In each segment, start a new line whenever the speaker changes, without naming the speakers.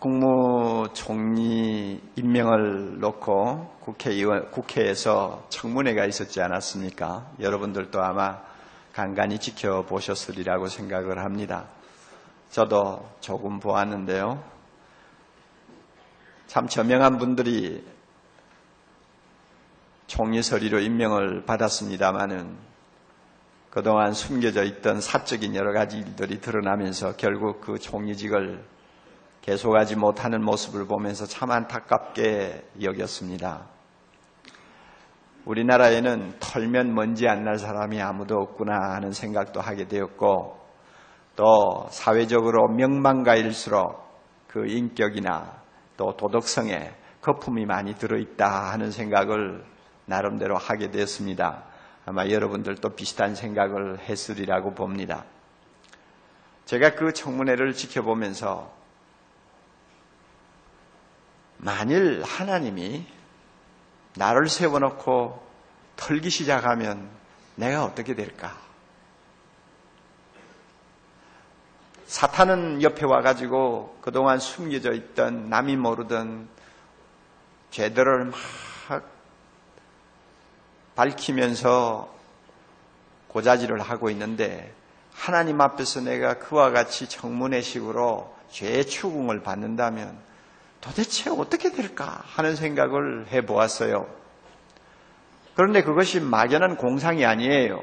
국무총리 임명을 놓고 국회에서 청문회가 있었지 않았습니까? 여러분들도 아마 간간히 지켜보셨으리라고 생각을 합니다. 저도 조금 보았는데요. 참 저명한 분들이 총리 서리로 임명을 받았습니다마는 그동안 숨겨져 있던 사적인 여러 가지 일들이 드러나면서 결국 그 총리직을 계속하지 못하는 모습을 보면서 참 안타깝게 여겼습니다. 우리나라에는 털면 먼지 안 날 사람이 아무도 없구나 하는 생각도 하게 되었고, 또 사회적으로 명망가일수록 그 인격이나 또 도덕성에 거품이 많이 들어있다 하는 생각을 나름대로 하게 되었습니다. 아마 여러분들도 비슷한 생각을 했으리라고 봅니다. 제가 그 청문회를 지켜보면서 만일 하나님이 나를 세워놓고 털기 시작하면 내가 어떻게 될까? 사탄은 옆에 와가지고 그동안 숨겨져 있던 남이 모르던 죄들을 막 밝히면서 고자질을 하고 있는데, 하나님 앞에서 내가 그와 같이 청문회식으로 죄의 추궁을 받는다면 도대체 어떻게 될까 하는 생각을 해보았어요. 그런데 그것이 막연한 공상이 아니에요.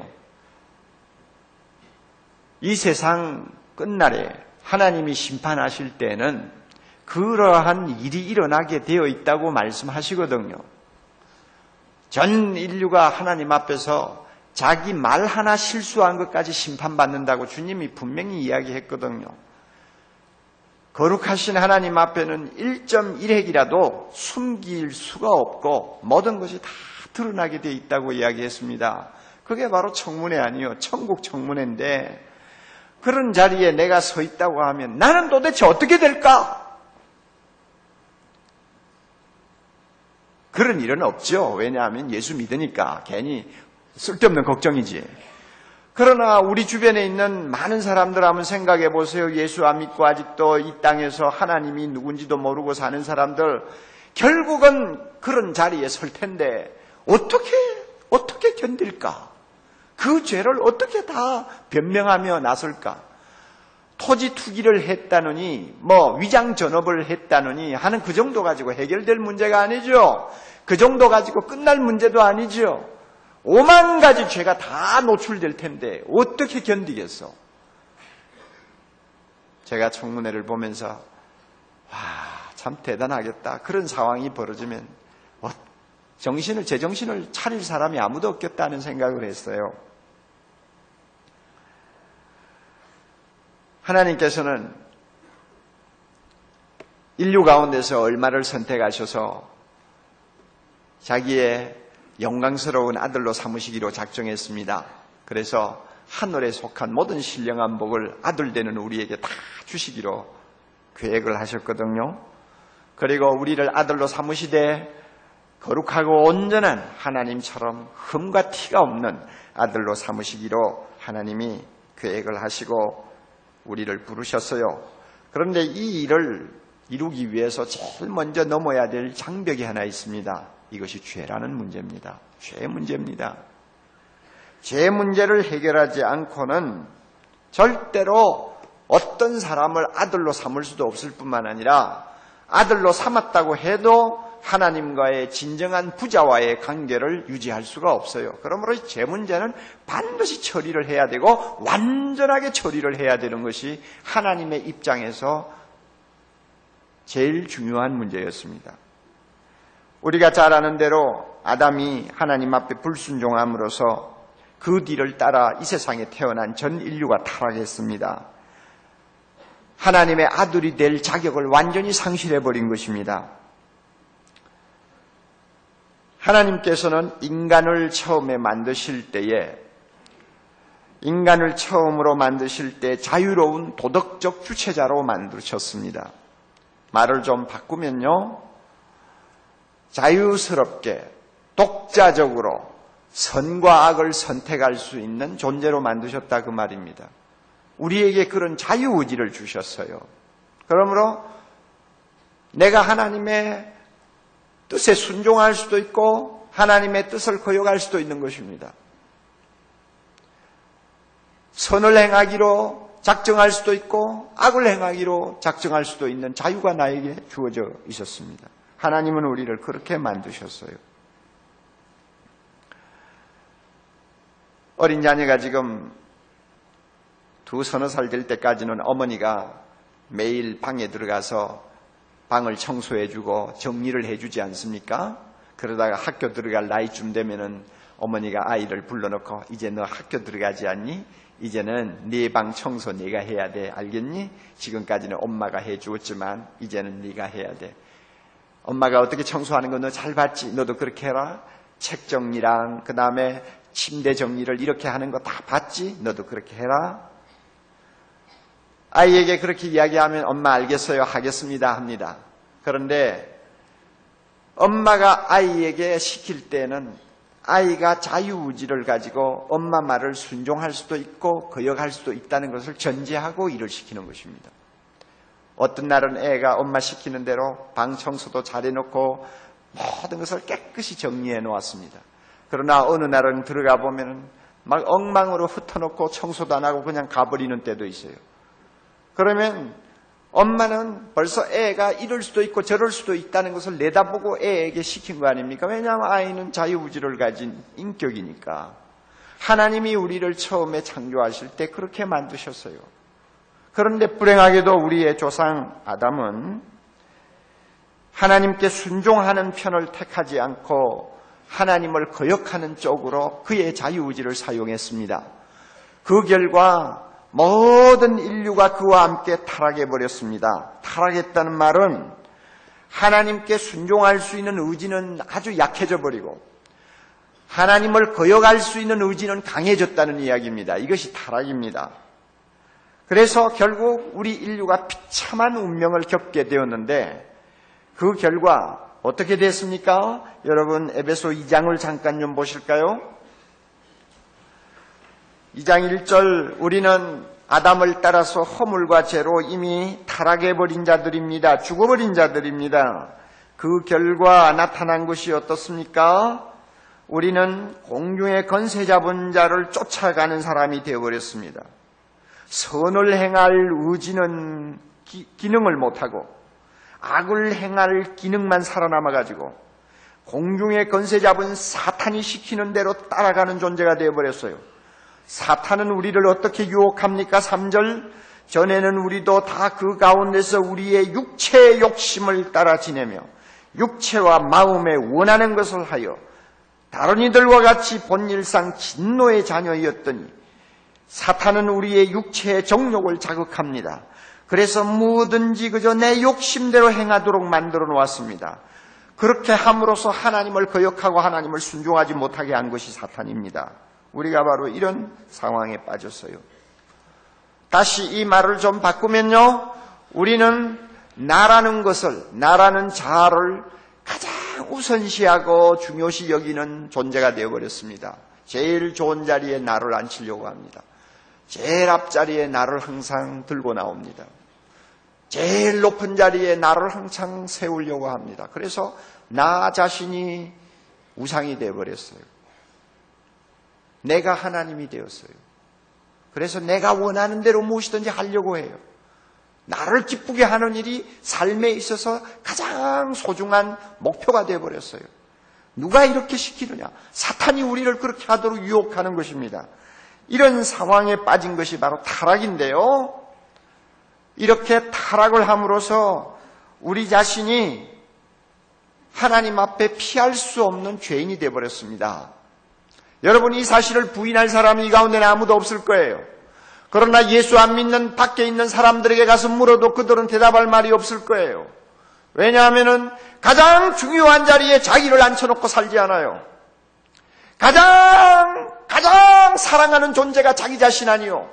이 세상 끝날에 하나님이 심판하실 때는 그러한 일이 일어나게 되어 있다고 말씀하시거든요. 전 인류가 하나님 앞에서 자기 말 하나 실수한 것까지 심판받는다고 주님이 분명히 이야기했거든요. 거룩하신 하나님 앞에는 1.1핵이라도 숨길 수가 없고 모든 것이 다 드러나게 되어 있다고 이야기했습니다. 그게 바로 청문회 아니요, 천국 청문회인데, 그런 자리에 내가 서 있다고 하면 나는 도대체 어떻게 될까? 그런 일은 없죠. 왜냐하면 예수 믿으니까 괜히 쓸데없는 걱정이지. 그러나 우리 주변에 있는 많은 사람들 한번 생각해 보세요. 예수 안 믿고 아직도 이 땅에서 하나님이 누군지도 모르고 사는 사람들, 결국은 그런 자리에 설 텐데 어떻게 견딜까? 그 죄를 어떻게 다 변명하며 나설까? 토지 투기를 했다느니 위장 전업을 했다느니 하는 그 정도 가지고 해결될 문제가 아니죠. 그 정도 가지고 끝날 문제도 아니죠. 5만 가지 죄가 다 노출될 텐데 어떻게 견디겠어? 제가 청문회를 보면서 참 대단하겠다. 그런 상황이 벌어지면 제 정신을 차릴 사람이 아무도 없겠다는 생각을 했어요. 하나님께서는 인류 가운데서 얼마를 선택하셔서 자기의 영광스러운 아들로 삼으시기로 작정했습니다. 그래서 하늘에 속한 모든 신령한 복을 아들 되는 우리에게 다 주시기로 계획을 하셨거든요. 그리고 우리를 아들로 삼으시되 거룩하고 온전한 하나님처럼 흠과 티가 없는 아들로 삼으시기로 하나님이 계획을 하시고 우리를 부르셨어요. 그런데 이 일을 이루기 위해서 제일 먼저 넘어야 될 장벽이 하나 있습니다. 이것이 죄라는 문제입니다. 죄의 문제입니다. 죄 문제를 해결하지 않고는 절대로 어떤 사람을 아들로 삼을 수도 없을 뿐만 아니라, 아들로 삼았다고 해도 하나님과의 진정한 부자와의 관계를 유지할 수가 없어요. 그러므로 죄 문제는 반드시 처리를 해야 되고 완전하게 처리를 해야 되는 것이 하나님의 입장에서 제일 중요한 문제였습니다. 우리가 잘 아는 대로 아담이 하나님 앞에 불순종함으로써 그 뒤를 따라 이 세상에 태어난 전 인류가 타락했습니다. 하나님의 아들이 될 자격을 완전히 상실해버린 것입니다. 하나님께서는 인간을 처음에 만드실 때에, 인간을 처음으로 만드실 때 자유로운 도덕적 주체자로 만드셨습니다. 말을 좀 바꾸면요, 자유스럽게 독자적으로 선과 악을 선택할 수 있는 존재로 만드셨다 그 말입니다. 우리에게 그런 자유의지를 주셨어요. 그러므로 내가 하나님의 뜻에 순종할 수도 있고 하나님의 뜻을 거역할 수도 있는 것입니다. 선을 행하기로 작정할 수도 있고 악을 행하기로 작정할 수도 있는 자유가 나에게 주어져 있었습니다. 하나님은 우리를 그렇게 만드셨어요. 어린 자녀가 지금 서너 살 될 때까지는 어머니가 매일 방에 들어가서 방을 청소해주고 정리를 해주지 않습니까? 그러다가 학교 들어갈 나이쯤 되면은 어머니가 아이를 불러놓고 이제 너 학교 들어가지 않니? 이제는 네 방 청소 네가 해야 돼. 알겠니? 지금까지는 엄마가 해주었지만 이제는 네가 해야 돼. 엄마가 어떻게 청소하는 거 너 잘 봤지? 너도 그렇게 해라. 책 정리랑 그 다음에 침대 정리를 이렇게 하는 거 다 봤지? 너도 그렇게 해라. 아이에게 그렇게 이야기하면 엄마 알겠어요, 하겠습니다 합니다. 그런데 엄마가 아이에게 시킬 때는 아이가 자유의지를 가지고 엄마 말을 순종할 수도 있고 거역할 수도 있다는 것을 전제하고 일을 시키는 것입니다. 어떤 날은 애가 엄마 시키는 대로 방 청소도 잘해놓고 모든 것을 깨끗이 정리해 놓았습니다. 그러나 어느 날은 들어가 보면은 막 엉망으로 흩어놓고 청소도 안 하고 그냥 가버리는 때도 있어요. 그러면 엄마는 벌써 애가 이럴 수도 있고 저럴 수도 있다는 것을 내다보고 애에게 시킨 거 아닙니까? 왜냐하면 아이는 자유의지를 가진 인격이니까. 하나님이 우리를 처음에 창조하실 때 그렇게 만드셨어요. 그런데 불행하게도 우리의 조상 아담은 하나님께 순종하는 편을 택하지 않고 하나님을 거역하는 쪽으로 그의 자유의지를 사용했습니다. 그 결과 모든 인류가 그와 함께 타락해버렸습니다. 타락했다는 말은 하나님께 순종할 수 있는 의지는 아주 약해져 버리고 하나님을 거역할 수 있는 의지는 강해졌다는 이야기입니다. 이것이 타락입니다. 그래서 결국 우리 인류가 비참한 운명을 겪게 되었는데 그 결과 어떻게 됐습니까? 여러분 에베소 2장을 잠깐 좀 보실까요? 2장 1절 우리는 아담을 따라서 허물과 죄로 이미 타락해버린 자들입니다. 죽어버린 자들입니다. 그 결과 나타난 것이 어떻습니까? 우리는 공중의 권세 잡은 자를 쫓아가는 사람이 되어버렸습니다. 선을 행할 의지는 기능을 못하고 악을 행할 기능만 살아남아가지고 공중의 권세 잡은 사탄이 시키는 대로 따라가는 존재가 되어버렸어요. 사탄은 우리를 어떻게 유혹합니까? 3절 전에는 우리도 다 그 가운데서 우리의 육체의 욕심을 따라 지내며 육체와 마음에 원하는 것을 하여 다른 이들과 같이 본일상 진노의 자녀였더니 사탄은 우리의 육체의 정욕을 자극합니다. 그래서 뭐든지 그저 내 욕심대로 행하도록 만들어 놓았습니다. 그렇게 함으로써 하나님을 거역하고 하나님을 순종하지 못하게 한 것이 사탄입니다. 우리가 바로 이런 상황에 빠졌어요. 다시 이 말을 좀 바꾸면요. 우리는 나라는 것을, 나라는 자아를 가장 우선시하고 중요시 여기는 존재가 되어버렸습니다. 제일 좋은 자리에 나를 앉히려고 합니다. 제일 앞자리에 나를 항상 들고 나옵니다. 제일 높은 자리에 나를 항상 세우려고 합니다. 그래서 나 자신이 우상이 되어버렸어요. 내가 하나님이 되었어요. 그래서 내가 원하는 대로 무엇이든지 하려고 해요. 나를 기쁘게 하는 일이 삶에 있어서 가장 소중한 목표가 되어버렸어요. 누가 이렇게 시키느냐? 사탄이 우리를 그렇게 하도록 유혹하는 것입니다. 이런 상황에 빠진 것이 바로 타락인데요. 이렇게 타락을 함으로써 우리 자신이 하나님 앞에 피할 수 없는 죄인이 되어버렸습니다. 여러분 이 사실을 부인할 사람이 이 가운데는 아무도 없을 거예요. 그러나 예수 안 믿는 밖에 있는 사람들에게 가서 물어도 그들은 대답할 말이 없을 거예요. 왜냐하면 가장 중요한 자리에 자기를 앉혀놓고 살지 않아요. 가장 사랑하는 존재가 자기 자신 아니요.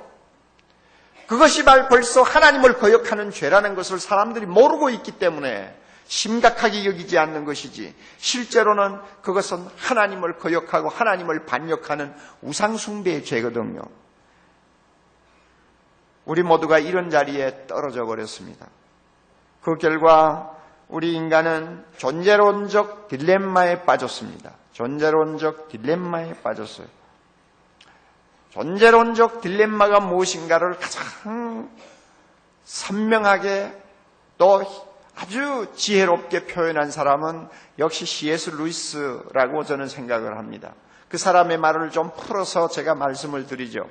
그것이 벌써 하나님을 거역하는 죄라는 것을 사람들이 모르고 있기 때문에 심각하게 여기지 않는 것이지 실제로는 그것은 하나님을 거역하고 하나님을 반역하는 우상숭배의 죄거든요. 우리 모두가 이런 자리에 떨어져 버렸습니다. 그 결과 우리 인간은 존재론적 딜레마에 빠졌습니다. 존재론적 딜레마에 빠졌어요. 존재론적 딜레마가 무엇인가를 가장 선명하게 또 아주 지혜롭게 표현한 사람은 역시 C.S. 루이스라고 저는 생각을 합니다. 그 사람의 말을 좀 풀어서 제가 말씀을 드리죠.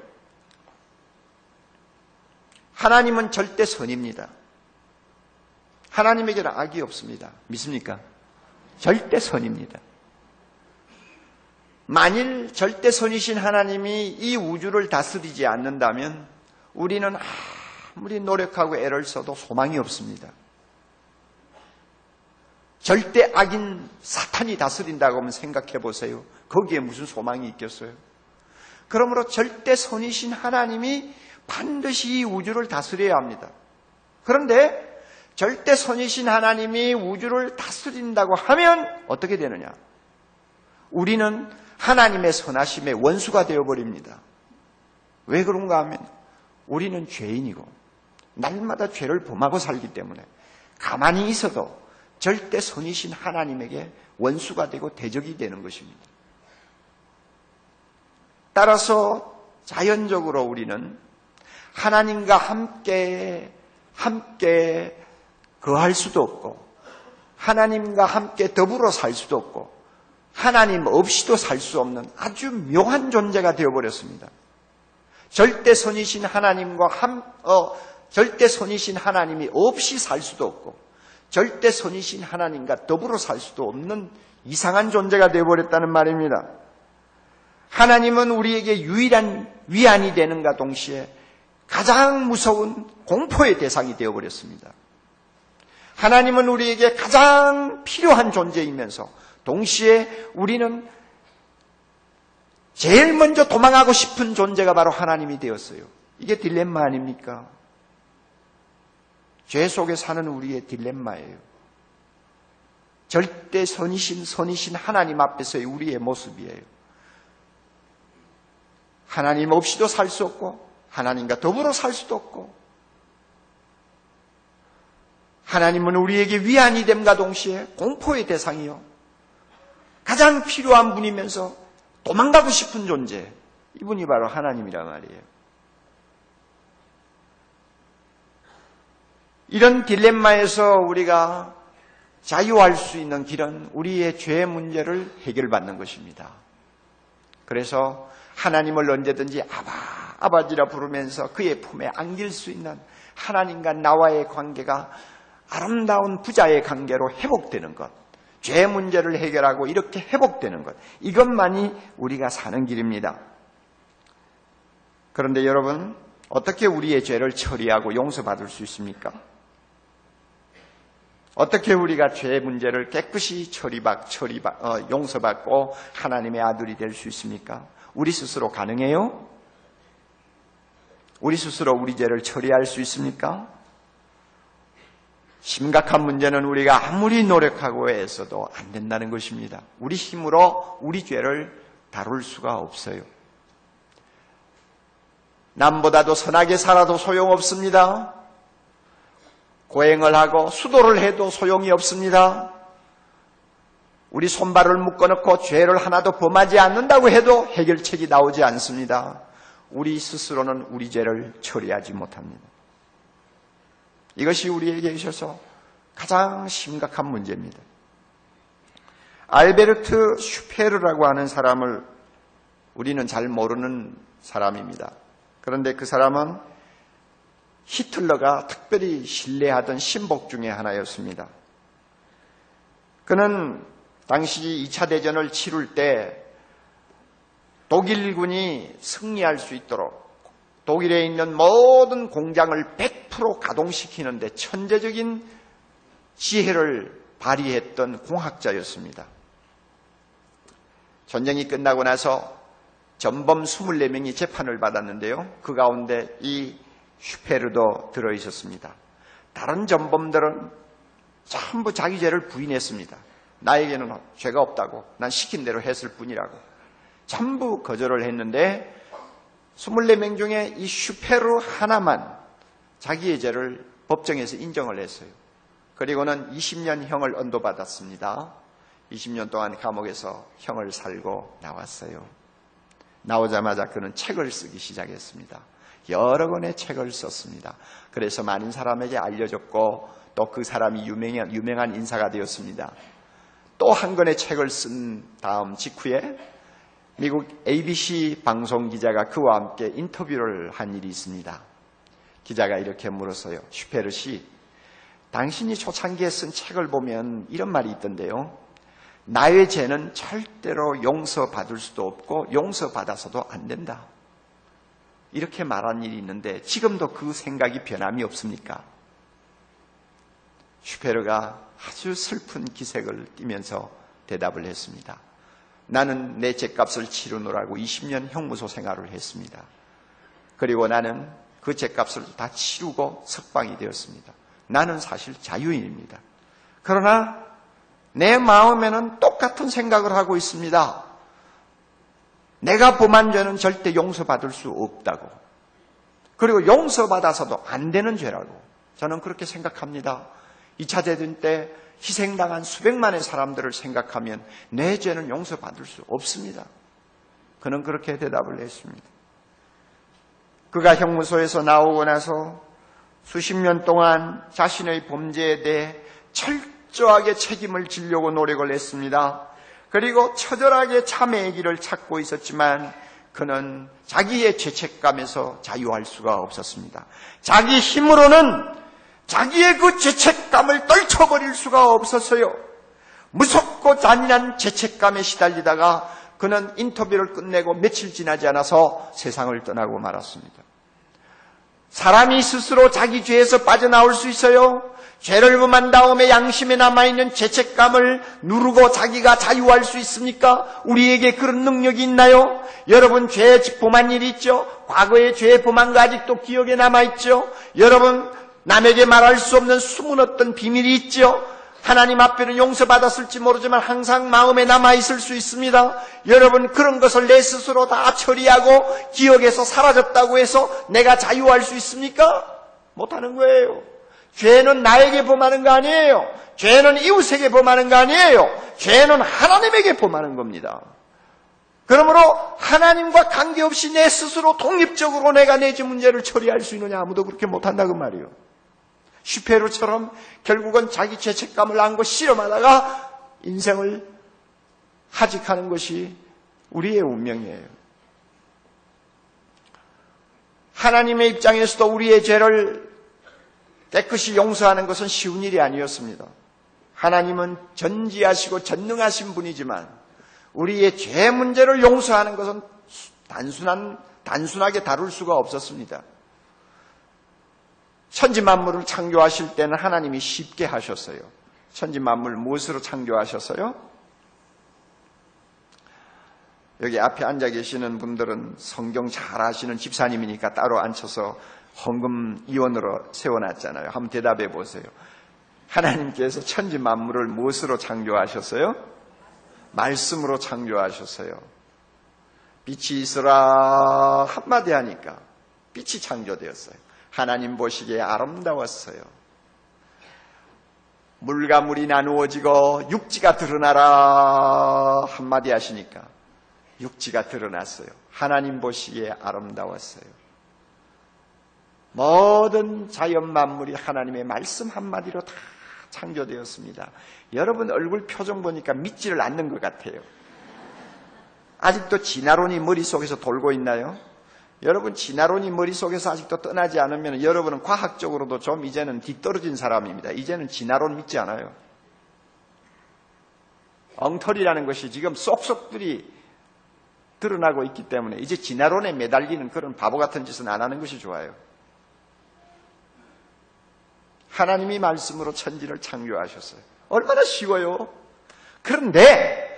하나님은 절대 선입니다. 하나님에게는 악이 없습니다. 믿습니까? 절대 선입니다. 만일 절대 선이신 하나님이 이 우주를 다스리지 않는다면 우리는 아무리 노력하고 애를 써도 소망이 없습니다. 절대 악인 사탄이 다스린다고 하면 생각해 보세요. 거기에 무슨 소망이 있겠어요? 그러므로 절대 선이신 하나님이 반드시 이 우주를 다스려야 합니다. 그런데 절대 선이신 하나님이 우주를 다스린다고 하면 어떻게 되느냐? 우리는 하나님의 선하심의 원수가 되어버립니다. 왜 그런가 하면 우리는 죄인이고 날마다 죄를 범하고 살기 때문에 가만히 있어도 절대 선이신 하나님에게 원수가 되고 대적이 되는 것입니다. 따라서 자연적으로 우리는 하나님과 함께 거할 수도 없고 하나님과 함께 더불어 살 수도 없고 하나님 없이도 살 수 없는 아주 묘한 존재가 되어버렸습니다. 절대 선이신 하나님과 절대 선이신 하나님이 없이 살 수도 없고 절대 선이신 하나님과 더불어 살 수도 없는 이상한 존재가 되어버렸다는 말입니다. 하나님은 우리에게 유일한 위안이 되는가 동시에 가장 무서운 공포의 대상이 되어버렸습니다. 하나님은 우리에게 가장 필요한 존재이면서 동시에 우리는 제일 먼저 도망하고 싶은 존재가 바로 하나님이 되었어요. 이게 딜레마 아닙니까? 죄 속에 사는 우리의 딜레마예요. 절대 선이신 하나님 앞에서의 우리의 모습이에요. 하나님 없이도 살 수 없고 하나님과 더불어 살 수도 없고 하나님은 우리에게 위안이 됨과 동시에 공포의 대상이요. 가장 필요한 분이면서 도망가고 싶은 존재. 이분이 바로 하나님이란 말이에요. 이런 딜레마에서 우리가 자유할 수 있는 길은 우리의 죄 문제를 해결받는 것입니다. 그래서 하나님을 언제든지 아버지라 부르면서 그의 품에 안길 수 있는 하나님과 나와의 관계가 아름다운 부자의 관계로 회복되는 것, 죄 문제를 해결하고 이렇게 회복되는 것, 이것만이 우리가 사는 길입니다. 그런데 여러분, 어떻게 우리의 죄를 처리하고 용서받을 수 있습니까? 어떻게 우리가 죄 문제를 깨끗이 용서받고 하나님의 아들이 될 수 있습니까? 우리 스스로 가능해요? 우리 스스로 우리 죄를 처리할 수 있습니까? 심각한 문제는 우리가 아무리 노력하고 애써도 안 된다는 것입니다. 우리 힘으로 우리 죄를 다룰 수가 없어요. 남보다도 선하게 살아도 소용없습니다. 고행을 하고 수도를 해도 소용이 없습니다. 우리 손발을 묶어놓고 죄를 하나도 범하지 않는다고 해도 해결책이 나오지 않습니다. 우리 스스로는 우리 죄를 처리하지 못합니다. 이것이 우리에게 있어서 가장 심각한 문제입니다. 알베르트 슈페르라고 하는 사람을 우리는 잘 모르는 사람입니다. 그런데 그 사람은 히틀러가 특별히 신뢰하던 신복 중에 하나였습니다. 그는 당시 2차 대전을 치룰 때 독일군이 승리할 수 있도록 독일에 있는 모든 공장을 100% 가동시키는데 천재적인 지혜를 발휘했던 공학자였습니다. 전쟁이 끝나고 나서 전범 24명이 재판을 받았는데요. 그 가운데 이 슈페르도 들어있었습니다. 다른 전범들은 전부 자기 죄를 부인했습니다. 나에게는 죄가 없다고, 난 시킨 대로 했을 뿐이라고 전부 거절을 했는데 24명 중에 이 슈페르 하나만 자기의 죄를 법정에서 인정을 했어요. 그리고는 20년 형을 언도받았습니다. 20년 동안 감옥에서 형을 살고 나왔어요. 나오자마자 그는 책을 쓰기 시작했습니다. 여러 권의 책을 썼습니다. 그래서 많은 사람에게 알려졌고 또 그 사람이 유명한 인사가 되었습니다. 또 한 권의 책을 쓴 다음 직후에 미국 ABC 방송 기자가 그와 함께 인터뷰를 한 일이 있습니다. 기자가 이렇게 물었어요. 슈페르 씨, 당신이 초창기에 쓴 책을 보면 이런 말이 있던데요. 나의 죄는 절대로 용서받을 수도 없고 용서받아서도 안 된다. 이렇게 말한 일이 있는데 지금도 그 생각이 변함이 없습니까? 슈페르가 아주 슬픈 기색을 띠면서 대답을 했습니다. 나는 내 죄값을 치르느라고 20년 형무소 생활을 했습니다. 그리고 나는 그 죄값을 다 치르고 석방이 되었습니다. 나는 사실 자유인입니다. 그러나 내 마음에는 똑같은 생각을 하고 있습니다. 내가 범한 죄는 절대 용서받을 수 없다고. 그리고 용서받아서도 안 되는 죄라고. 저는 그렇게 생각합니다. 2차 대전 때 희생당한 수백만의 사람들을 생각하면 내 죄는 용서받을 수 없습니다. 그는 그렇게 대답을 했습니다. 그가 형무소에서 나오고 나서 수십 년 동안 자신의 범죄에 대해 철저하게 책임을 지려고 노력을 했습니다. 그리고 처절하게 참회의 길을 찾고 있었지만 그는 자기의 죄책감에서 자유할 수가 없었습니다. 자기 힘으로는 자기의 그 죄책감을 떨쳐버릴 수가 없었어요. 무섭고 잔인한 죄책감에 시달리다가 그는 인터뷰를 끝내고 며칠 지나지 않아서 세상을 떠나고 말았습니다. 사람이 스스로 자기 죄에서 빠져나올 수 있어요. 죄를 범한 다음에 양심에 남아있는 죄책감을 누르고 자기가 자유할 수 있습니까? 우리에게 그런 능력이 있나요? 여러분 죄 범한 일이 있죠? 과거에 죄 범한 거 아직도 기억에 남아있죠? 여러분 남에게 말할 수 없는 숨은 어떤 비밀이 있죠? 하나님 앞에는 용서받았을지 모르지만 항상 마음에 남아있을 수 있습니다. 여러분 그런 것을 내 스스로 다 처리하고 기억에서 사라졌다고 해서 내가 자유할 수 있습니까? 못하는 거예요. 죄는 나에게 범하는 거 아니에요. 죄는 이웃에게 범하는 거 아니에요. 죄는 하나님에게 범하는 겁니다. 그러므로 하나님과 관계없이 내 스스로 독립적으로 내가 내 죄 문제를 처리할 수 있느냐? 아무도 그렇게 못한다고 말이에요. 슈페르처럼 결국은 자기 죄책감을 안고 씨름하다가 인생을 하직하는 것이 우리의 운명이에요. 하나님의 입장에서도 우리의 죄를 깨끗이 용서하는 것은 쉬운 일이 아니었습니다. 하나님은 전지하시고 전능하신 분이지만 우리의 죄 문제를 용서하는 것은 단순하게 다룰 수가 없었습니다. 천지 만물을 창조하실 때는 하나님이 쉽게 하셨어요. 천지 만물 무엇으로 창조하셨어요? 여기 앞에 앉아 계시는 분들은 성경 잘 아시는 집사님이니까 따로 앉혀서 헌금위원으로 세워놨잖아요. 한번 대답해 보세요. 하나님께서 천지 만물을 무엇으로 창조하셨어요? 말씀으로 창조하셨어요. 빛이 있으라 한마디 하니까 빛이 창조되었어요. 하나님 보시기에 아름다웠어요. 물과 물이 나누어지고 육지가 드러나라 한마디 하시니까 육지가 드러났어요. 하나님 보시기에 아름다웠어요. 모든 자연 만물이 하나님의 말씀 한마디로 다 창조되었습니다. 여러분 얼굴 표정 보니까 믿지를 않는 것 같아요. 아직도 진화론이 머릿속에서 돌고 있나요? 여러분 진화론이 머릿속에서 아직도 떠나지 않으면 여러분은 과학적으로도 좀 이제는 뒤떨어진 사람입니다. 이제는 진화론 믿지 않아요. 엉터리라는 것이 지금 쏙쏙들이 드러나고 있기 때문에 이제 진화론에 매달리는 그런 바보 같은 짓은 안 하는 것이 좋아요. 하나님이 말씀으로 천지를 창조하셨어요. 얼마나 쉬워요. 그런데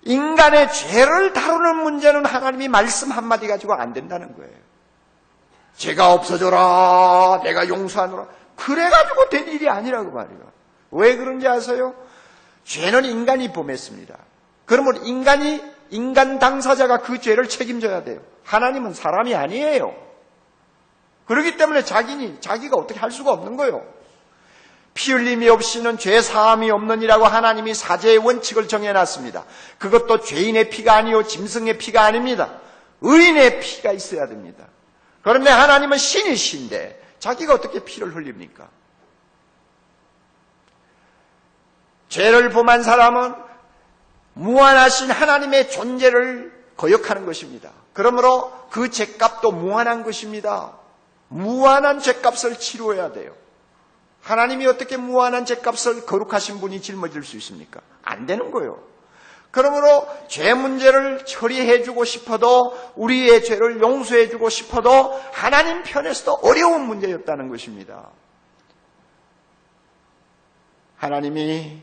인간의 죄를 다루는 문제는 하나님이 말씀 한마디 가지고 안 된다는 거예요. 죄가 없어져라, 내가 용서하노라. 그래가지고 된 일이 아니라고 말이에요. 왜 그런지 아세요? 죄는 인간이 범했습니다. 그러면 인간 당사자가 그 죄를 책임져야 돼요. 하나님은 사람이 아니에요. 그렇기 때문에 자기가 어떻게 할 수가 없는 거예요. 피 흘림이 없이는 죄 사함이 없느니라고 하나님이 사죄의 원칙을 정해놨습니다. 그것도 죄인의 피가 아니요 짐승의 피가 아닙니다. 의인의 피가 있어야 됩니다. 그런데 하나님은 신이신데 자기가 어떻게 피를 흘립니까? 죄를 범한 사람은 무한하신 하나님의 존재를 거역하는 것입니다. 그러므로 그 죄값도 무한한 것입니다. 무한한 죄값을 치루어야 돼요. 하나님이 어떻게 무한한 죄값을 거룩하신 분이 짊어질 수 있습니까? 안 되는 거예요. 그러므로 죄 문제를 처리해주고 싶어도, 우리의 죄를 용서해주고 싶어도 하나님 편에서도 어려운 문제였다는 것입니다. 하나님이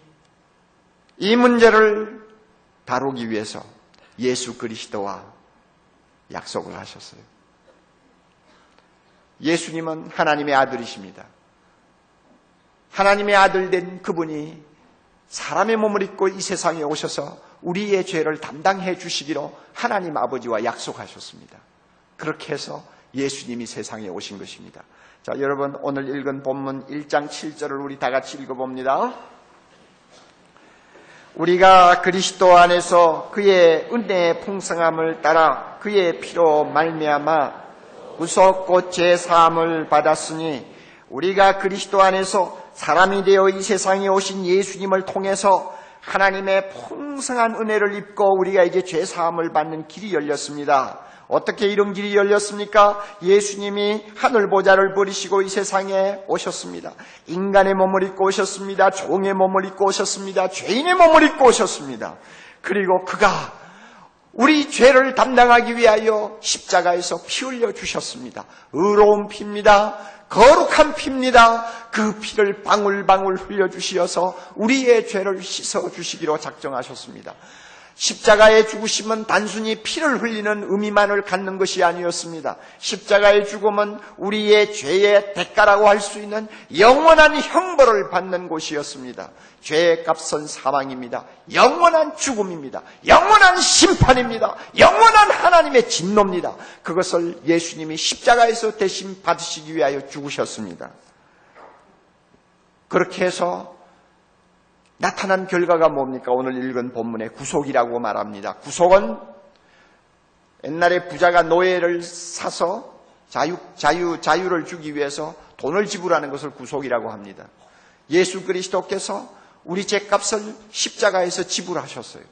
이 문제를 다루기 위해서 예수 그리스도와 약속을 하셨어요. 예수님은 하나님의 아들이십니다. 하나님의 아들 된 그분이 사람의 몸을 입고 이 세상에 오셔서 우리의 죄를 담당해 주시기로 하나님 아버지와 약속하셨습니다. 그렇게 해서 예수님이 세상에 오신 것입니다. 자, 여러분 오늘 읽은 본문 1장 7절을 우리 다 같이 읽어봅니다. 우리가 그리스도 안에서 그의 은혜의 풍성함을 따라 그의 피로 말미암아 구속 죄 사함을 받았으니 우리가 그리스도 안에서 사람이 되어 이 세상에 오신 예수님을 통해서 하나님의 풍성한 은혜를 입고 우리가 이제 죄 사함을 받는 길이 열렸습니다. 어떻게 이런 길이 열렸습니까? 예수님이 하늘 보좌를 버리시고 이 세상에 오셨습니다. 인간의 몸을 입고 오셨습니다. 종의 몸을 입고 오셨습니다. 죄인의 몸을 입고 오셨습니다. 그리고 그가 우리 죄를 담당하기 위하여 십자가에서 피 흘려 주셨습니다. 의로운 피입니다. 거룩한 피입니다. 그 피를 방울방울 흘려주시어서 우리의 죄를 씻어주시기로 작정하셨습니다. 십자가의 죽으심은 단순히 피를 흘리는 의미만을 갖는 것이 아니었습니다. 십자가의 죽음은 우리의 죄의 대가라고 할 수 있는 영원한 형벌을 받는 곳이었습니다. 죄의 값은 사망입니다. 영원한 죽음입니다. 영원한 심판입니다. 영원한 하나님의 진노입니다. 그것을 예수님이 십자가에서 대신 받으시기 위하여 죽으셨습니다. 그렇게 해서 나타난 결과가 뭡니까? 오늘 읽은 본문의 구속이라고 말합니다. 구속은 옛날에 부자가 노예를 사서 자유를 주기 위해서 돈을 지불하는 것을 구속이라고 합니다. 예수 그리스도께서 우리 죄값을 십자가에서 지불하셨어요.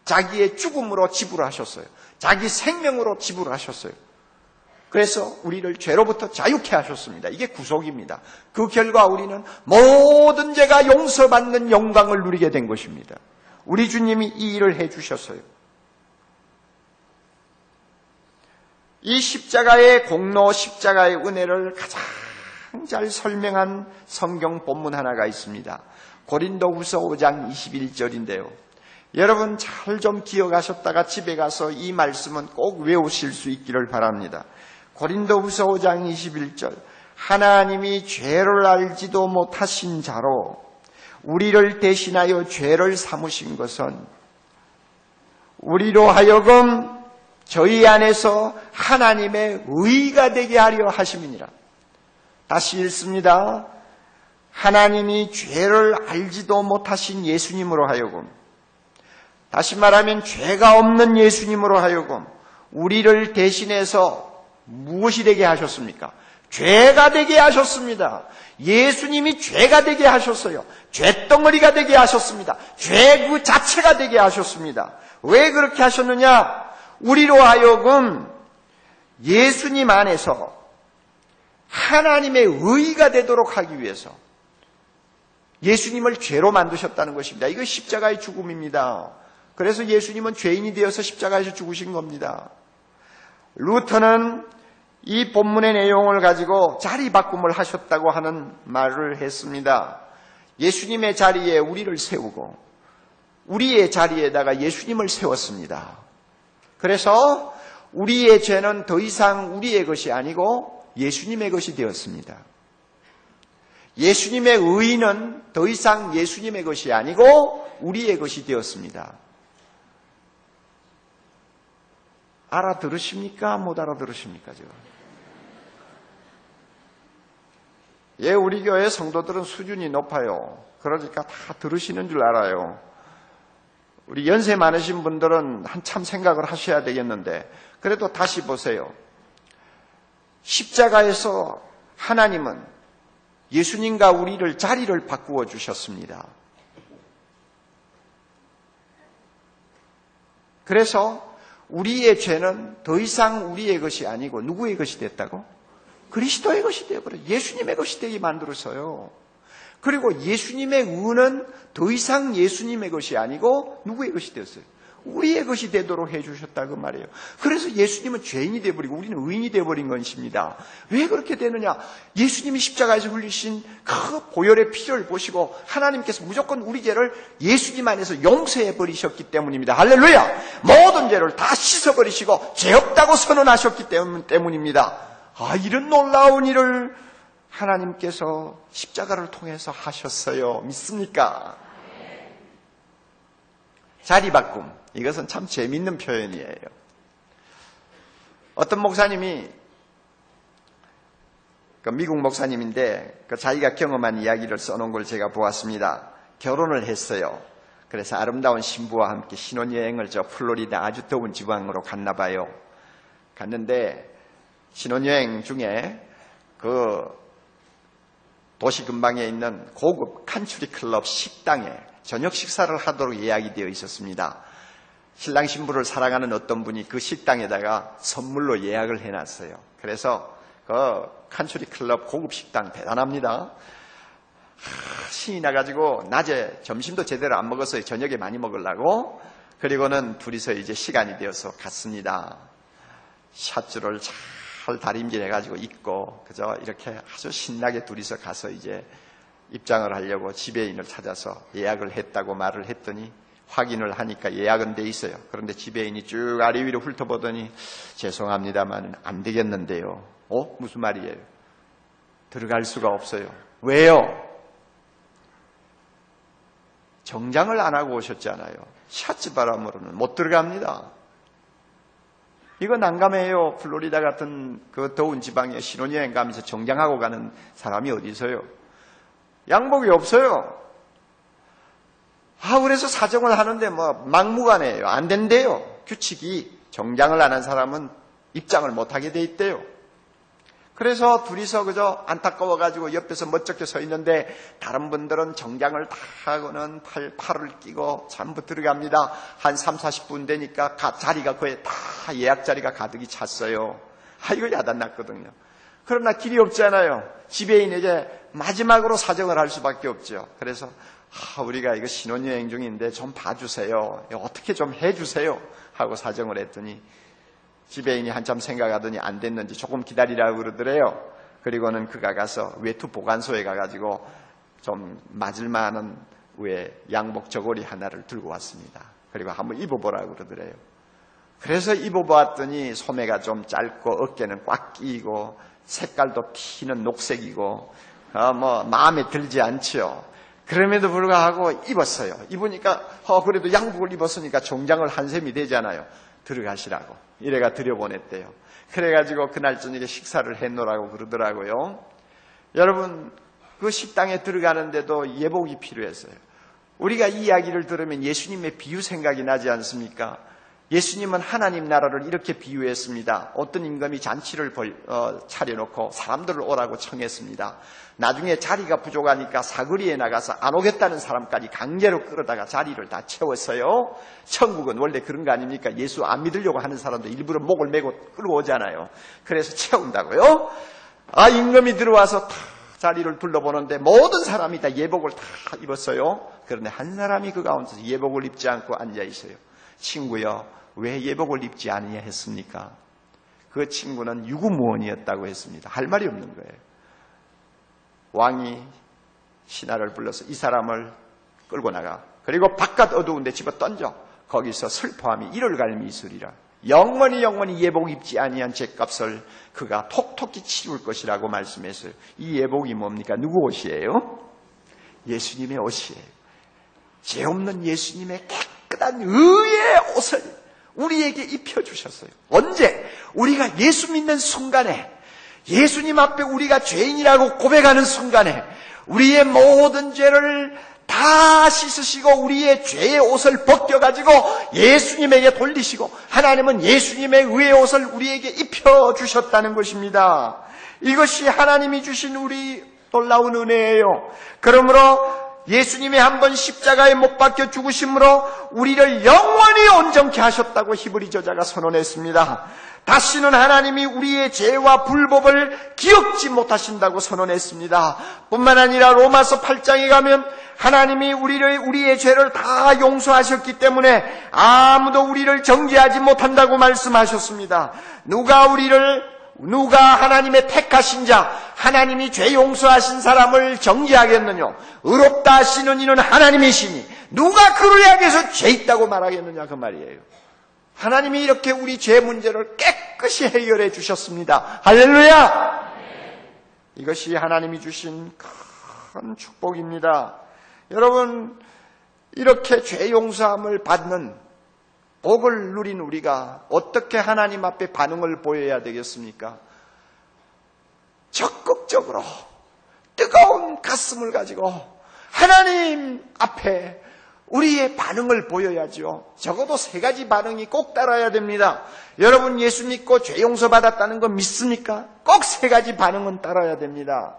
자기의 죽음으로 지불하셨어요. 자기 생명으로 지불하셨어요. 그래서 우리를 죄로부터 자유케 하셨습니다. 이게 구속입니다. 그 결과 우리는 모든 죄가 용서받는 영광을 누리게 된 것입니다. 우리 주님이 이 일을 해주셨어요. 이 십자가의 공로, 십자가의 은혜를 가장 잘 설명한 성경 본문 하나가 있습니다. 고린도후서 5장 21절인데요. 여러분 잘 좀 기억하셨다가 집에 가서 이 말씀은 꼭 외우실 수 있기를 바랍니다. 고린도후서 5장 21절 하나님이 죄를 알지도 못하신 자로 우리를 대신하여 죄를 삼으신 것은 우리로 하여금 저희 안에서 하나님의 의가 되게 하려 하심이니라. 다시 읽습니다. 하나님이 죄를 알지도 못하신 예수님으로 하여금, 다시 말하면 죄가 없는 예수님으로 하여금 우리를 대신해서 무엇이 되게 하셨습니까? 죄가 되게 하셨습니다. 예수님이 죄가 되게 하셨어요. 죄덩어리가 되게 하셨습니다. 죄 그 자체가 되게 하셨습니다. 왜 그렇게 하셨느냐? 우리로 하여금 예수님 안에서 하나님의 의가 되도록 하기 위해서 예수님을 죄로 만드셨다는 것입니다. 이거 십자가의 죽음입니다. 그래서 예수님은 죄인이 되어서 십자가에서 죽으신 겁니다. 루터는 이 본문의 내용을 가지고 자리 바꿈을 하셨다고 하는 말을 했습니다. 예수님의 자리에 우리를 세우고 우리의 자리에다가 예수님을 세웠습니다. 그래서 우리의 죄는 더 이상 우리의 것이 아니고 예수님의 것이 되었습니다. 예수님의 의는 더 이상 예수님의 것이 아니고 우리의 것이 되었습니다. 알아들으십니까? 못 알아들으십니까? 지금? 예, 우리 교회 성도들은 수준이 높아요. 그러니까 다 들으시는 줄 알아요. 우리 연세 많으신 분들은 한참 생각을 하셔야 되겠는데, 그래도 다시 보세요. 십자가에서 하나님은 예수님과 우리를 자리를 바꾸어 주셨습니다. 그래서 우리의 죄는 더 이상 우리의 것이 아니고 누구의 것이 됐다고? 그리스도의 것이 되어버려요. 예수님의 것이 되게 만들어서요. 그리고 예수님의 의는 더 이상 예수님의 것이 아니고 누구의 것이 되었어요? 우리의 것이 되도록 해주셨다고 말이에요. 그래서 예수님은 죄인이 되어버리고 우리는 의인이 되어버린 것입니다. 왜 그렇게 되느냐? 예수님이 십자가에서 흘리신 그 보혈의 피를 보시고 하나님께서 무조건 우리 죄를 예수님 안에서 용서해버리셨기 때문입니다. 할렐루야! 모든 죄를 다 씻어버리시고 죄 없다고 선언하셨기 때문입니다. 이런 놀라운 일을 하나님께서 십자가를 통해서 하셨어요. 믿습니까? 자리 바꿈. 이것은 참 재밌는 표현이에요. 어떤 목사님이, 미국 목사님인데 자기가 경험한 이야기를 써놓은 걸 제가 보았습니다. 결혼을 했어요. 그래서 아름다운 신부와 함께 신혼여행을 저 플로리다 아주 더운 지방으로 갔나 봐요. 갔는데 신혼여행 중에 그 도시 근방에 있는 고급 칸츄리 클럽 식당에 저녁 식사를 하도록 예약이 되어 있었습니다. 신랑 신부를 사랑하는 어떤 분이 그 식당에다가 선물로 예약을 해놨어요. 그래서 그 칸츄리 클럽 고급 식당 대단합니다. 신이 나가지고 낮에 점심도 제대로 안 먹었어요. 저녁에 많이 먹으려고. 그리고는 둘이서 이제 시간이 되어서 갔습니다. 샷줄을 잘 다림질해가지고 입고 그저 이렇게 아주 신나게 둘이서 가서 이제 입장을 하려고 지배인을 찾아서 예약을 했다고 말을 했더니 확인을 하니까 예약은 돼 있어요. 그런데 지배인이 쭉 아래 위로 훑어보더니 죄송합니다만 안 되겠는데요. 무슨 말이에요? 들어갈 수가 없어요. 왜요? 정장을 안 하고 오셨잖아요. 샤츠 바람으로는 못 들어갑니다. 이거 난감해요. 플로리다 같은 그 더운 지방에 신혼여행 가면서 정장하고 가는 사람이 어디 있어요? 양복이 없어요. 그래서 사정을 하는데 막무가내예요. 안 된대요. 규칙이 정장을 안 한 사람은 입장을 못하게 돼 있대요. 그래서 둘이서 그저 안타까워가지고 옆에서 멋쩍게 서 있는데 다른 분들은 정장을 다 하고는 팔을 끼고 전부 들어갑니다. 한 3, 40분 되니까 자리가 거의 다 예약 자리가 가득히 찼어요. 이거 야단났거든요. 그러나 길이 없잖아요. 지배인에게 마지막으로 사정을 할 수밖에 없죠. 그래서 우리가 이거 신혼여행 중인데 좀 봐주세요. 어떻게 좀 해주세요. 하고 사정을 했더니 지배인이 한참 생각하더니 안 됐는지 조금 기다리라고 그러더래요. 그리고는 그가 가서 외투 보관소에 가가지고 좀 맞을만한 양복 저고리 하나를 들고 왔습니다. 그리고 한번 입어보라고 그러더래요. 그래서 입어보았더니 소매가 좀 짧고 어깨는 꽉 끼고 색깔도 튀는 녹색이고 마음에 들지 않지요. 그럼에도 불구하고 입었어요. 입으니까 그래도 양복을 입었으니까 정장을 한 셈이 되잖아요. 들어가시라고 이래가 들여보냈대요. 그래가지고 그날 저녁에 식사를 해놓으라고 그러더라고요. 여러분 그 식당에 들어가는데도 예복이 필요했어요. 우리가 이 이야기를 들으면 예수님의 비유 생각이 나지 않습니까? 예수님은 하나님 나라를 이렇게 비유했습니다. 어떤 임금이 잔치를 차려놓고 사람들을 오라고 청했습니다. 나중에 자리가 부족하니까 사거리에 나가서 안 오겠다는 사람까지 강제로 끌어다가 자리를 다 채웠어요. 천국은 원래 그런 거 아닙니까? 예수 안 믿으려고 하는 사람도 일부러 목을 메고 끌어오잖아요. 그래서 채운다고요. 임금이 들어와서 다 자리를 둘러보는데 모든 사람이 다 예복을 다 입었어요. 그런데 한 사람이 그 가운데서 예복을 입지 않고 앉아 있어요. 친구여, 왜 예복을 입지 아니냐 했습니까? 그 친구는 유구무원이었다고 했습니다. 할 말이 없는 거예요. 왕이 신하를 불러서 이 사람을 끌고 나가. 그리고 바깥 어두운 데 집어 던져. 거기서 슬퍼함이 이를 갈미 있으리라. 영원히 예복 입지 아니한 죄값을 그가 톡톡히 치룰 것이라고 말씀했어요. 이 예복이 뭡니까? 누구 옷이에요? 예수님의 옷이에요. 죄 없는 예수님의 깨끗한 의의 옷을 우리에게 입혀주셨어요. 언제? 우리가 예수 믿는 순간에 예수님 앞에 우리가 죄인이라고 고백하는 순간에 우리의 모든 죄를 다 씻으시고 우리의 죄의 옷을 벗겨가지고 예수님에게 돌리시고 하나님은 예수님의 의의 옷을 우리에게 입혀주셨다는 것입니다. 이것이 하나님이 주신 우리 놀라운 은혜예요. 그러므로 예수님이 한번 십자가에 못 박혀 죽으심으로 우리를 영원히 온전케 하셨다고 히브리 저자가 선언했습니다. 다시는 하나님이 우리의 죄와 불법을 기억지 못하신다고 선언했습니다. 뿐만 아니라 로마서 8장에 가면 하나님이 우리의 죄를 다 용서하셨기 때문에 아무도 우리를 정죄하지 못한다고 말씀하셨습니다. 누가 하나님의 택하신 자, 하나님이 죄 용서하신 사람을 정죄하겠느냐? 의롭다 하시는 이는 하나님이시니 누가 그를 향해서 죄 있다고 말하겠느냐 그 말이에요. 하나님이 이렇게 우리 죄 문제를 깨끗이 해결해 주셨습니다. 할렐루야! 이것이 하나님이 주신 큰 축복입니다. 여러분, 이렇게 죄 용서함을 받는 복을 누린 우리가 어떻게 하나님 앞에 반응을 보여야 되겠습니까? 적극적으로 뜨거운 가슴을 가지고 하나님 앞에 우리의 반응을 보여야죠. 적어도 3가지 반응이 꼭 따라야 됩니다. 여러분 예수 믿고 죄 용서받았다는 거 믿습니까? 꼭 3가지 반응은 따라야 됩니다.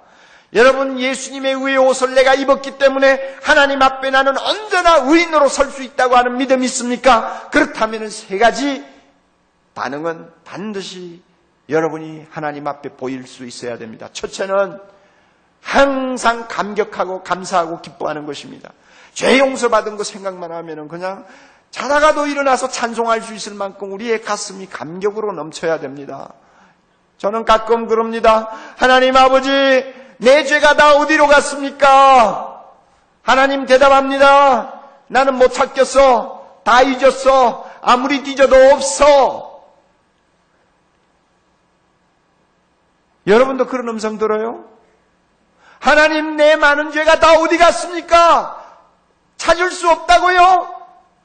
여러분 예수님의 의의 옷을 내가 입었기 때문에 하나님 앞에 나는 언제나 의인으로 설 수 있다고 하는 믿음이 있습니까? 그렇다면 3가지 반응은 반드시 여러분이 하나님 앞에 보일 수 있어야 됩니다. 첫째는 항상 감격하고 감사하고 기뻐하는 것입니다. 죄 용서받은 거 생각만 하면 그냥 자다가도 일어나서 찬송할 수 있을 만큼 우리의 가슴이 감격으로 넘쳐야 됩니다. 저는 가끔 그럽니다. 하나님 아버지, 내 죄가 다 어디로 갔습니까? 하나님 대답합니다. 나는 못 찾겠어. 다 잊었어. 아무리 뒤져도 없어. 여러분도 그런 음성 들어요? 하나님, 내 많은 죄가 다 어디 갔습니까? 찾을 수 없다고요?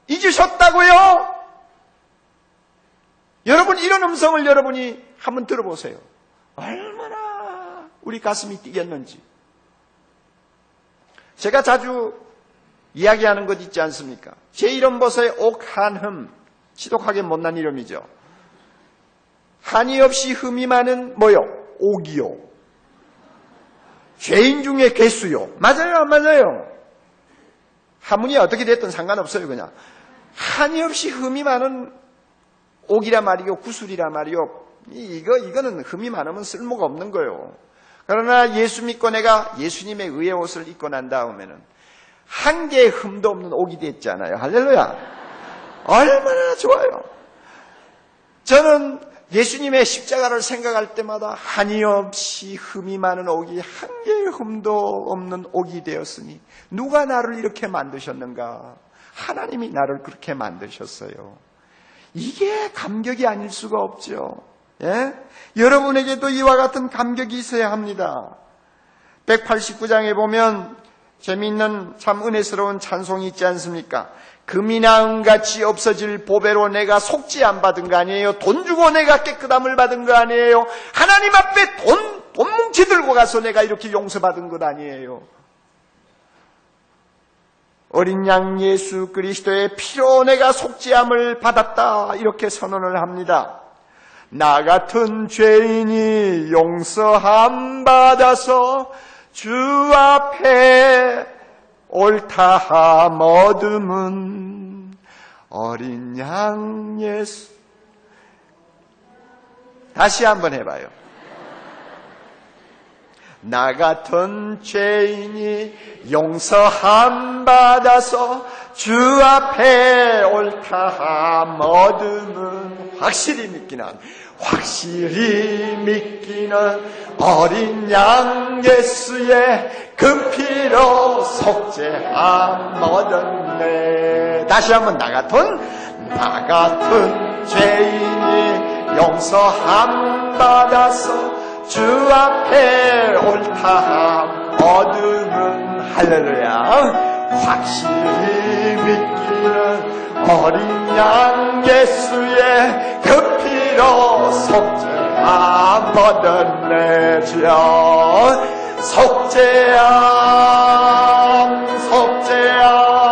잊으셨다고요? 여러분, 이런 음성을 여러분이 한번 들어보세요. 얼마나 우리 가슴이 뛰겠는지. 제가 자주 이야기하는 것 있지 않습니까? 제 이름 보세요. 옥한흠. 지독하게 못난 이름이죠. 한이 없이 흠이 많은 뭐요? 옥이요. 죄인 중에 괴수요. 맞아요, 안 맞아요? 한문이 어떻게 됐든 상관없어요, 그냥. 한이 없이 흠이 많은 옥이라 말이요, 구슬이라 말이요. 이거는 흠이 많으면 쓸모가 없는 거예요. 그러나 예수 믿고 내가 예수님의 의의 옷을 입고 난 다음에는 한 개의 흠도 없는 옥이 됐잖아요. 할렐루야. 얼마나 좋아요. 저는 예수님의 십자가를 생각할 때마다 한이 없이 흠이 많은 옥이 한 개의 흠도 없는 옥이 되었으니 누가 나를 이렇게 만드셨는가? 하나님이 나를 그렇게 만드셨어요. 이게 감격이 아닐 수가 없죠. 예? 여러분에게도 이와 같은 감격이 있어야 합니다. 189장에 보면 재미있는 참 은혜스러운 찬송이 있지 않습니까? 금이나 은같이 없어질 보배로 내가 속지 안 받은 거 아니에요? 돈 주고 내가 깨끗함을 받은 거 아니에요? 하나님 앞에 돈 뭉치 들고 가서 내가 이렇게 용서받은 것 아니에요? 어린 양 예수 그리스도의 피로 내가 속죄함을 받았다, 이렇게 선언을 합니다. 나 같은 죄인이 용서함 받아서 주 앞에 옳다함 얻음은 어린 양 예수. 다시 한번 해봐요. 나 같은 죄인이 용서함 받아서 주 앞에 옳다함 얻음은 확실히 믿기는 어린 양 예수의 그 피로 속죄함 얻었네. 다시 한번 나 같은 죄인이 용서함 받아서 주 앞에 옳다함 얻음은 할렐루야. 확실히 믿기는 어린 양 예수의 그 피로 속죄 한 번은 내 죄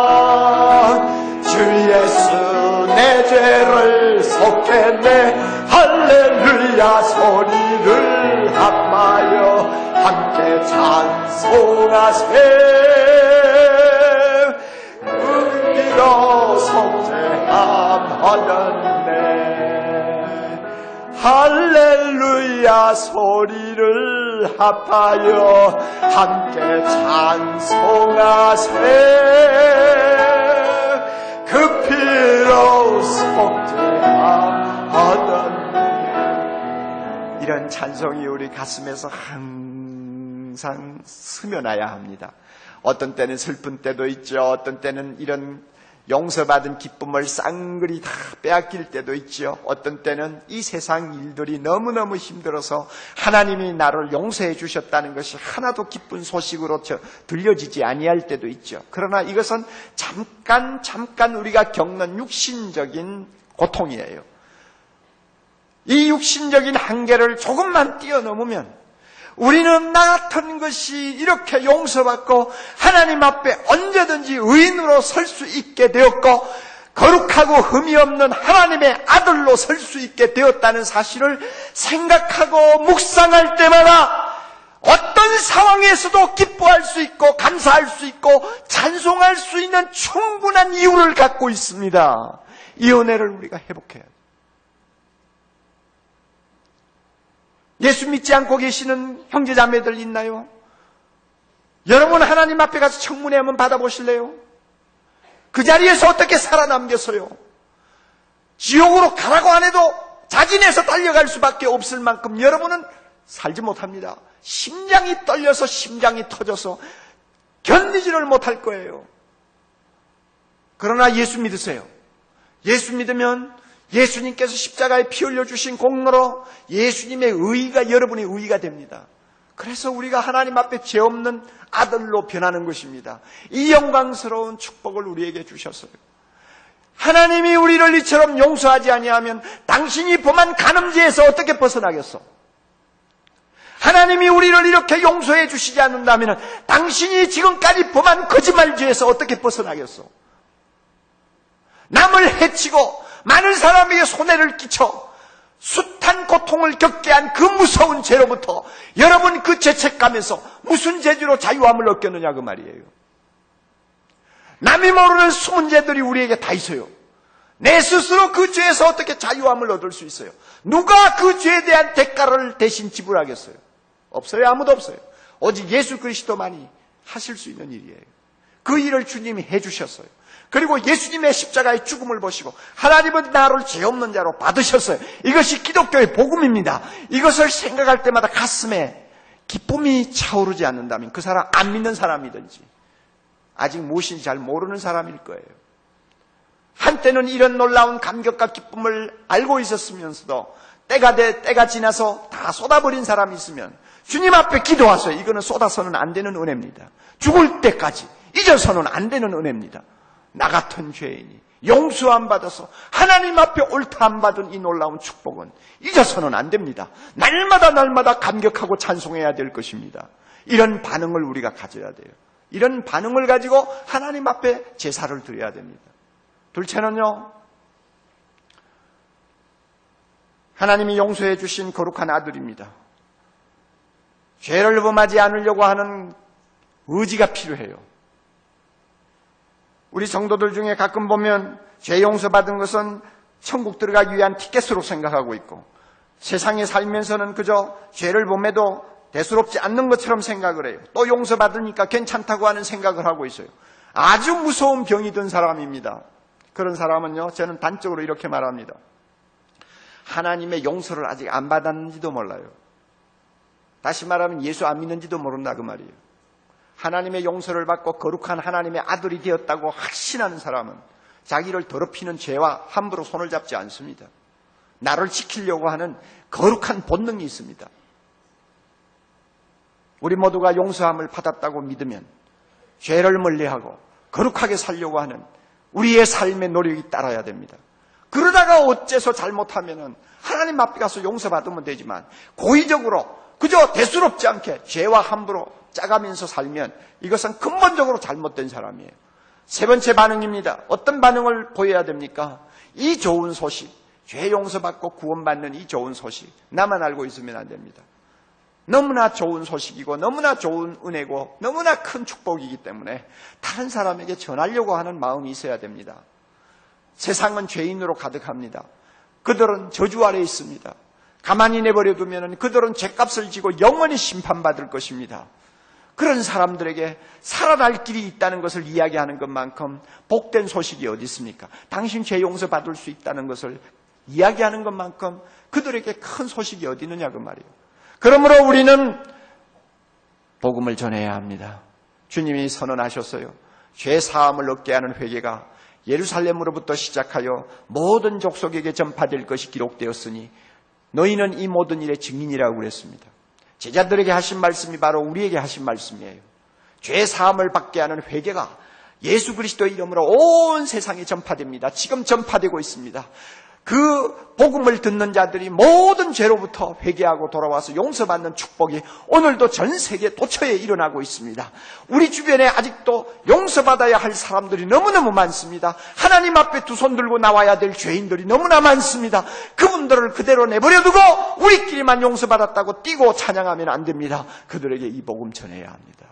속죄야 주 예수 내 죄를 속했네. 할렐루야 소리를 합하여 함께 찬송하세. 은비로 속죄함 얻었네. 할렐루야 소리를 합하여 함께 찬송하세. 그 피로 속죄함 얻었네. 이런 찬송이 우리 가슴에서 항상 스며나야 합니다. 어떤 때는 슬픈 때도 있죠. 어떤 때는 이런 용서받은 기쁨을 쌍그리 다 빼앗길 때도 있죠. 어떤 때는 이 세상 일들이 너무너무 힘들어서 하나님이 나를 용서해 주셨다는 것이 하나도 기쁜 소식으로 들려지지 아니할 때도 있죠. 그러나 이것은 잠깐 우리가 겪는 육신적인 고통이에요. 이 육신적인 한계를 조금만 뛰어넘으면 우리는 나 같은 것이 이렇게 용서받고 하나님 앞에 언제든지 의인으로 설 수 있게 되었고 거룩하고 흠이 없는 하나님의 아들로 설 수 있게 되었다는 사실을 생각하고 묵상할 때마다 어떤 상황에서도 기뻐할 수 있고 감사할 수 있고 찬송할 수 있는 충분한 이유를 갖고 있습니다. 이 은혜를 우리가 회복해야 돼요. 예수 믿지 않고 계시는 형제자매들 있나요? 여러분 하나님 앞에 가서 청문회 한번 받아보실래요? 그 자리에서 어떻게 살아남겠어요? 지옥으로 가라고 안 해도 자진해서 달려갈 수밖에 없을 만큼 여러분은 살지 못합니다. 심장이 떨려서 심장이 터져서 견디지를 못할 거예요. 그러나 예수 믿으세요. 예수 믿으면 예수님께서 십자가에 피 흘려주신 공로로 예수님의 의의가 여러분의 의의가 됩니다. 그래서 우리가 하나님 앞에 죄 없는 아들로 변하는 것입니다. 이 영광스러운 축복을 우리에게 주셨어요. 하나님이 우리를 이처럼 용서하지 아니하면 당신이 범한 간음죄에서 어떻게 벗어나겠어? 하나님이 우리를 이렇게 용서해 주시지 않는다면 당신이 지금까지 범한 거짓말죄에서 어떻게 벗어나겠어? 남을 해치고 많은 사람에게 손해를 끼쳐 숱한 고통을 겪게 한 그 무서운 죄로부터 여러분 그 죄책감에서 무슨 죄로 자유함을 얻겠느냐 그 말이에요. 남이 모르는 숨은 죄들이 우리에게 다 있어요. 내 스스로 그 죄에서 어떻게 자유함을 얻을 수 있어요? 누가 그 죄에 대한 대가를 대신 지불하겠어요? 없어요. 아무도 없어요. 오직 예수 그리스도만이 하실 수 있는 일이에요. 그 일을 주님이 해주셨어요. 그리고 예수님의 십자가의 죽음을 보시고 하나님은 나를 죄 없는 자로 받으셨어요. 이것이 기독교의 복음입니다. 이것을 생각할 때마다 가슴에 기쁨이 차오르지 않는다면 그 사람 안 믿는 사람이든지 아직 무엇인지 잘 모르는 사람일 거예요. 한때는 이런 놀라운 감격과 기쁨을 알고 있었으면서도 때가 지나서 다 쏟아버린 사람이 있으면 주님 앞에 기도하세요. 이거는 쏟아서는 안 되는 은혜입니다. 죽을 때까지 잊어서는 안 되는 은혜입니다. 나 같은 죄인이 용서함 받아서 하나님 앞에 옳다함 받은 이 놀라운 축복은 잊어서는 안 됩니다. 날마다 감격하고 찬송해야 될 것입니다. 이런 반응을 우리가 가져야 돼요. 이런 반응을 가지고 하나님 앞에 제사를 드려야 됩니다. 둘째는요, 하나님이 용서해 주신 거룩한 아들입니다. 죄를 범하지 않으려고 하는 의지가 필요해요. 우리 성도들 중에 가끔 보면 죄 용서받은 것은 천국 들어가기 위한 티켓으로 생각하고 있고 세상에 살면서는 그저 죄를 범해도 대수롭지 않는 것처럼 생각을 해요. 또 용서받으니까 괜찮다고 하는 생각을 하고 있어요. 아주 무서운 병이 든 사람입니다. 그런 사람은요, 저는 단적으로 이렇게 말합니다. 하나님의 용서를 아직 안 받았는지도 몰라요. 다시 말하면 예수 안 믿는지도 모른다 그 말이에요. 하나님의 용서를 받고 거룩한 하나님의 아들이 되었다고 확신하는 사람은 자기를 더럽히는 죄와 함부로 손을 잡지 않습니다. 나를 지키려고 하는 거룩한 본능이 있습니다. 우리 모두가 용서함을 받았다고 믿으면 죄를 멀리하고 거룩하게 살려고 하는 우리의 삶의 노력이 따라야 됩니다. 그러다가 어째서 잘못하면은 하나님 앞에 가서 용서받으면 되지만 고의적으로 그저 대수롭지 않게 죄와 함부로 짜가면서 살면 이것은 근본적으로 잘못된 사람이에요. 세 번째 반응입니다. 어떤 반응을 보여야 됩니까? 이 좋은 소식, 죄 용서받고 구원받는 이 좋은 소식, 나만 알고 있으면 안 됩니다. 너무나 좋은 소식이고 너무나 좋은 은혜고 너무나 큰 축복이기 때문에 다른 사람에게 전하려고 하는 마음이 있어야 됩니다. 세상은 죄인으로 가득합니다. 그들은 저주 아래 있습니다. 가만히 내버려두면 그들은 죄값을 지고 영원히 심판받을 것입니다. 그런 사람들에게 살아날 길이 있다는 것을 이야기하는 것만큼 복된 소식이 어디 있습니까? 당신 죄 용서받을 수 있다는 것을 이야기하는 것만큼 그들에게 큰 소식이 어디 있느냐 그 말이에요. 그러므로 우리는 복음을 전해야 합니다. 주님이 선언하셨어요. 죄 사함을 얻게 하는 회개가 예루살렘으로부터 시작하여 모든 족속에게 전파될 것이 기록되었으니 너희는 이 모든 일의 증인이라고 그랬습니다. 제자들에게 하신 말씀이 바로 우리에게 하신 말씀이에요. 죄 사함을 받게 하는 회개가 예수 그리스도의 이름으로 온 세상에 전파됩니다. 지금 전파되고 있습니다. 그 복음을 듣는 자들이 모든 죄로부터 회개하고 돌아와서 용서받는 축복이 오늘도 전 세계 도처에 일어나고 있습니다. 우리 주변에 아직도 용서받아야 할 사람들이 너무너무 많습니다. 하나님 앞에 두 손 들고 나와야 될 죄인들이 너무나 많습니다. 그분들을 그대로 내버려두고 우리끼리만 용서받았다고 뛰고 찬양하면 안 됩니다. 그들에게 이 복음 전해야 합니다.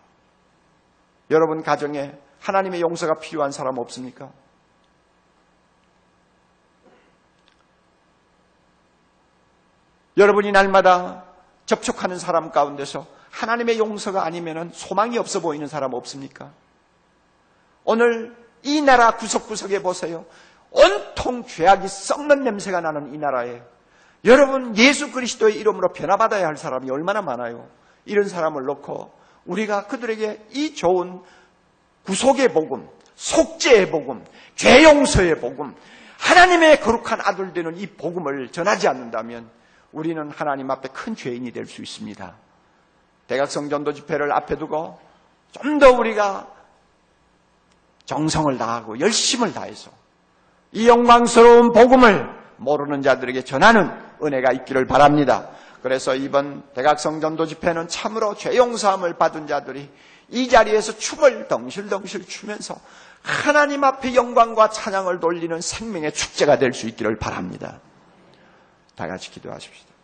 여러분 가정에 하나님의 용서가 필요한 사람 없습니까? 여러분이 날마다 접촉하는 사람 가운데서 하나님의 용서가 아니면 소망이 없어 보이는 사람 없습니까? 오늘 이 나라 구석구석에 보세요. 온통 죄악이 썩는 냄새가 나는 이 나라에 여러분 예수 그리스도의 이름으로 변화받아야 할 사람이 얼마나 많아요. 이런 사람을 놓고 우리가 그들에게 이 좋은 구속의 복음, 속죄의 복음, 죄 용서의 복음, 하나님의 거룩한 아들 되는 이 복음을 전하지 않는다면 우리는 하나님 앞에 큰 죄인이 될 수 있습니다. 대각성 전도 집회를 앞에 두고 좀 더 우리가 정성을 다하고 열심을 다해서 이 영광스러운 복음을 모르는 자들에게 전하는 은혜가 있기를 바랍니다. 그래서 이번 대각성 전도 집회는 참으로 죄 용서함을 받은 자들이 이 자리에서 춤을 덩실덩실 추면서 하나님 앞에 영광과 찬양을 돌리는 생명의 축제가 될 수 있기를 바랍니다. 다 같이 기도하십시다.